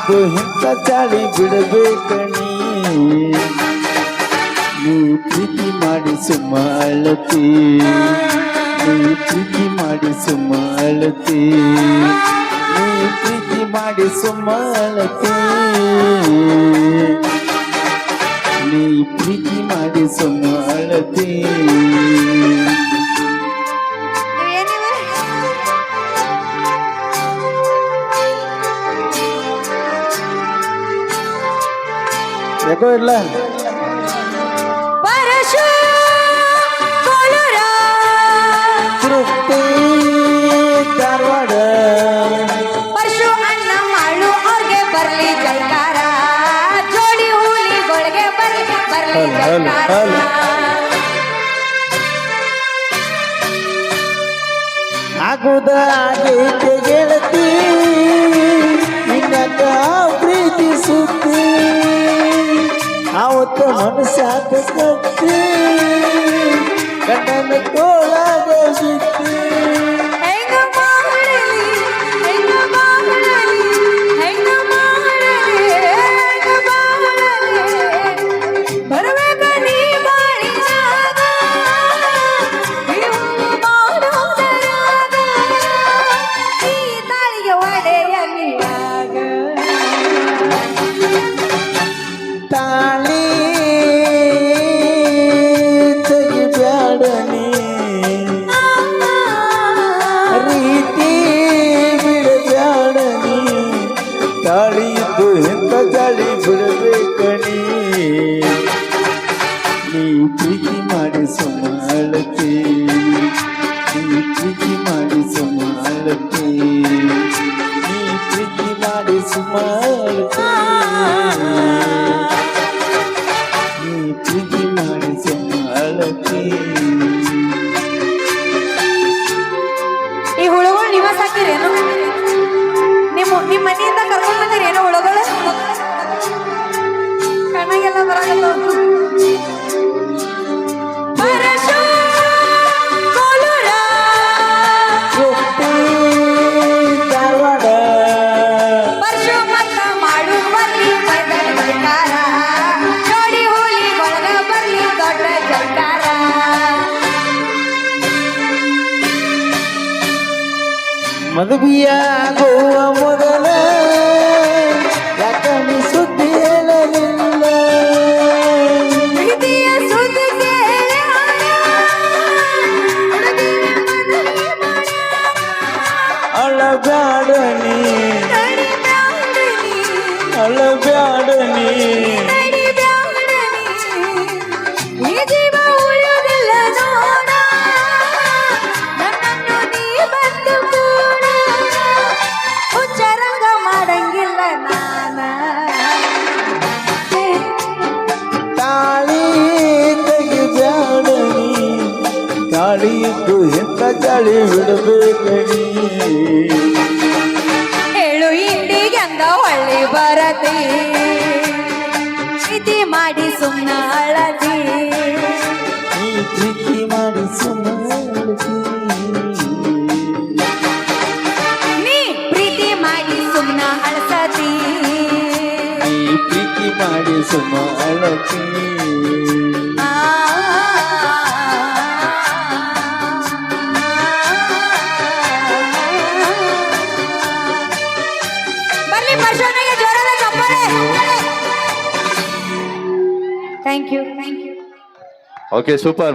ಇದು ಇಂಥ ಚಾಳಿ ಬಿಡಬೇಕಣಿ ನೀ ಪ್ರೀತಿ ಮಾಡಿ ಸುಮ್ಮ ಅಳತಿ ನೀ ಪ್ರೀತಿ ಮಾಡಿ ಸುಮ್ಮ ಅಳತಿ ನೀ ಪ್ರೀತಿ ಮಾಡಿ ಸುಮ್ಮ ಅಳತಿ ನೀ ಪ್ರೀತಿ ಮಾಡಿ ಸುಮ್ಮ ಅಳತಿ ಯಾಕೋ ಇಲ್ಲ ತೃಪ್ತಿ ಧಾರವಾಡ ಪರಶು ಅಣ್ಣ ಮಾಡು ಅವ್ರಿಗೆ ಬರ್ಲಿ ಜೈಕಾರ ಜೋಡಿ ಹೂಲಿಗಳಿಗೆ ಬರ್ಲಿ ಜೈಕಾರ ಆಗುದಾಗೈತೆ ಗೆಳತಿ ನಿನ್ನಕ ಪ್ರೀತಿಸುತ್ತಿ ಅವತ್ತು ಮನಸ್ಸಾಕ ಕಟ್ಟಿ ಗಂಡನ ತೋಳಾಗ ಬಿತ್ತಿ ತಾಳಿ ತೆಗಿಬ್ಯಾಡನಿ ರೀತಿ ಬಿಡಬ್ಯಾಡನಿ ತಾಳಿ ಇದ್ದು ಎಂತ ತಾಳಿ ಬಿಡಬೇಕಣಿ ನೀ ಪ್ರೀತಿ ಮಾಡಿ ಸುಮ್ಮ ಅಳತಿ ನೀ ಪ್ರೀತಿ ಮಾಡಿ ಸುಮ್ಮ ಅಳತಿ ನೀ ಪ್ರೀತಿ ಮಾಡಿ ಸುಮ್ಮ ಅಳತಿ ಪ್ರೀತಿ ಮಾಡಿ ಸುಮ್ಮ ಅಳತಿ ಈ ಹುಳುಗಳು ನೀವ ಸಾಕಿರೇನು ನಿಮ್ಮ ಮನೆಯಿಂದ ಕರ್ಕೊಂಡ್ ಬಂದಿರೇನು ಹುಳುಗಳು ಕಣ್ಣಾಗೆಲ್ಲ ಬರಲ್ಲ ಧಾರವಾಡ ಪರಶು ಮತ್ತ ಮಾಡು ಬರ್ಲಿ ಜೈಕಾರ ಜೋಡಿ ಹೂಲಿಗೊಳಗ ಬರ್ಲಿ ದೊಡ್ಡ ಜೈಕಾರ ಮದುವೆಯಾಗುವ ಮೊದಲ ಯಾಕ ನೀ ಸುದ್ದಿ ಹೇಳಲಿಲ್ಲ ಪ್ರೀತಿಯ ಸುದ್ದಿ ಕೇಳಿ ಅಳಬ್ಯಾಡನಿ ಅಳಬ್ಯಾಡನಿ ತಾಳಿ ತೆಗಿಬ್ಯಾಡನಿ ತಾಳಿ ಇದ್ದು ಎಂತ ಚಾಳಿ ಬಿಡಬೇಕಣಿ ಹೇಳು ಇಂಡಿಗೆಂದ ಹೊಳ್ಳಿ ಬರತಿ ಪ್ರೀತಿ ಮಾಡಿ ಸುಮ್ಮನ ಅಳತಿ ನೀ ಪ್ರೀತಿ ಮಾಡಿ ಸುಮ್ಮ ಅಳತಿ ನೀ ಪ್ರೀತಿ ಮಾಡಿ ಸುಮ್ಮನ ಅಳಸತಿ ನೀ ಪ್ರೀತಿ ಮಾಡಿ ಸುಮ್ಮ ಅಳತಿ ಬರ್ಲಿ ಪರಶುನಿಗೆ ಜ್ವರದ ಚಪ್ಪರೆ ಥ್ಯಾಂಕ್ ಯು ಓಕೆ ಸೂಪರ್